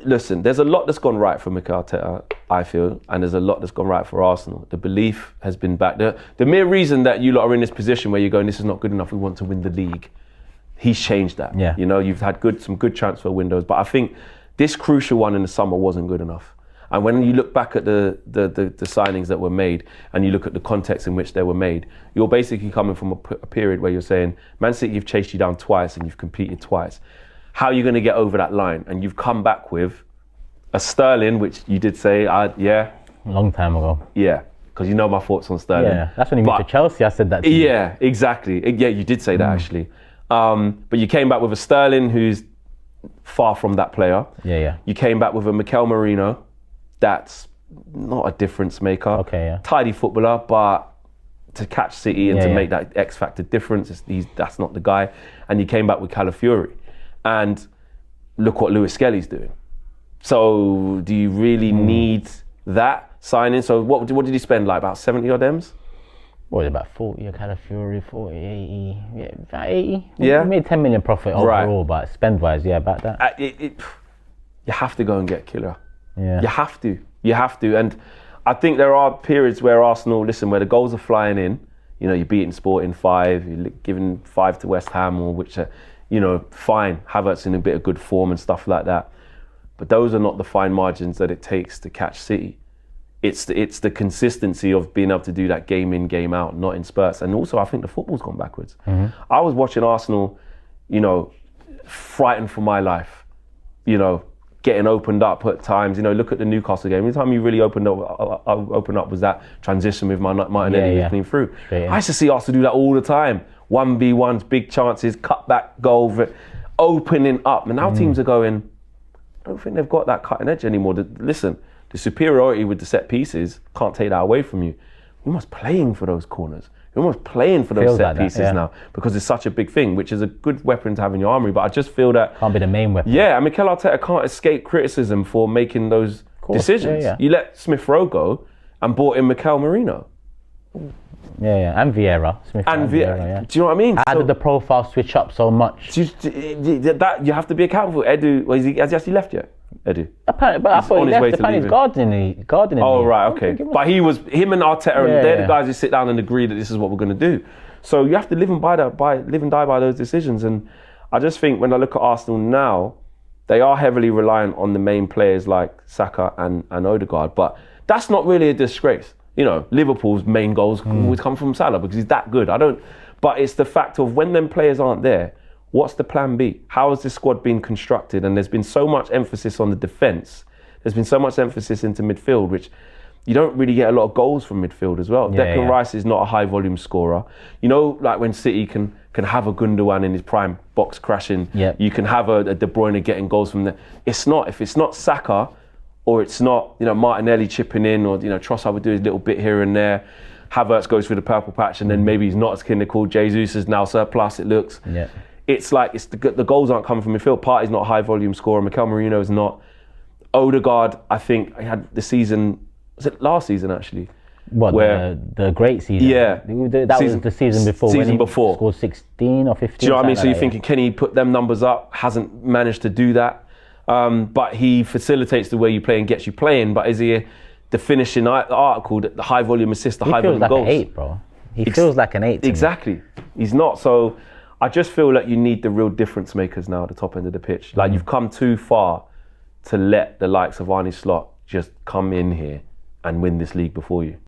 Listen, there's a lot that's gone right for Mikel Arteta, I feel, and there's a lot that's gone right for Arsenal. The belief has been back. The mere reason that you lot are in this position where you're going, this is not good enough, we want to win the league, he's changed that. Yeah. You know, you've had some good transfer windows, but I think this crucial one in the summer wasn't good enough. And when you look back at the signings that were made and you look at the context in which they were made, you're basically coming from a period where you're saying, Man City, you've chased you down twice and you've competed twice. How are you going to get over that line? And you've come back with a Sterling, which you did say, yeah. Long time ago. Yeah, because you know my thoughts on Sterling. Yeah, that's when he moved to Chelsea, I said that to you. Yeah, exactly. Yeah, you did say that actually. But you came back with a Sterling who's far from that player. Yeah. You came back with a Mikel Merino that's not a difference maker. Okay, yeah. Tidy footballer, but to catch City and to make that X factor difference, that's not the guy. And you came back with Calafiori. And look what Lewis Skelly's doing. So do you really need that signing? So what did he spend, like about 70 odd M's? What, about 40, Calafiori, 40, 80, yeah, about 80. Yeah. We made 10 million profit overall, but spend-wise, yeah, about that. You have to go and get Killer. Yeah. You have to. And I think there are periods where Arsenal, where the goals are flying in, you know, you're beating Sporting 5, you're giving 5 to West Ham, or which are, you know, fine. Havertz in a bit of good form and stuff like that. But those are not the fine margins that it takes to catch City. It's the consistency of being able to do that game in, game out, not in spurts. And also, I think the football's gone backwards. I was watching Arsenal, you know, frightened for my life, you know, getting opened up at times. You know, look at the Newcastle game. Every time you really opened up was that transition with Martinelli clean through. I used to see Arsenal do that all the time. 1v1s, big chances, cut back goal, opening up. And now teams are going, I don't think they've got that cutting edge anymore. Listen, the superiority with the set pieces can't take that away from you. We're almost playing for those corners. We're almost playing for those set pieces now, because it's such a big thing, which is a good weapon to have in your armory. But I just feel that can't be the main weapon. Yeah, and Mikel Arteta can't escape criticism for making those decisions. You let Smith Rowe go and brought in Mikel Merino. And Vieira. Smith and Vieira. Do you know what I mean? How did the profile switch up so much? That you have to be accountable for. Edu, has he actually left yet? Edu. Apparently, but I thought he left. Apparently, he's gardening. Oh, right, okay. But him and Arteta, they're the guys who sit down and agree that this is what we're going to do. So you have to live and die by those decisions. And I just think when I look at Arsenal now, they are heavily reliant on the main players like Saka and Odegaard. But that's not really a disgrace. You know, Liverpool's main goals always come from Salah because he's that good. But it's the fact of when them players aren't there, what's the plan B? How has this squad been constructed? And there's been so much emphasis on the defence. There's been so much emphasis into midfield, which you don't really get a lot of goals from midfield as well. Declan Rice is not a high volume scorer. You know, like when City can have a Gundogan in his prime, box crashing. You can have a De Bruyne getting goals from there. It's not. If it's not Saka, or it's not, you know, Martinelli chipping in, or, you know, Trossard would do his little bit here and there. Havertz goes through the purple patch, and then maybe he's not as clinical. Jesus is now surplus, it looks. It's like the goals aren't coming from midfield. Partey's not a high volume scorer. Mikel Merino is not. Odegaard, I think, he had the season, was it last season actually? What, the great season? Yeah. That was the season before. Season before. Scored 16 or 15. Do you know what I mean? So you're thinking, can he put them numbers up? Hasn't managed to do that. But he facilitates the way you play and gets you playing. But is he the finishing article, the high volume assist, the high volume goals? He feels like an 8, bro. He feels like an 8 to exactly. Me. He's not. So I just feel like you need the real difference makers now at the top end of the pitch. Like you've come too far to let the likes of Arne Slot just come in here and win this league before you.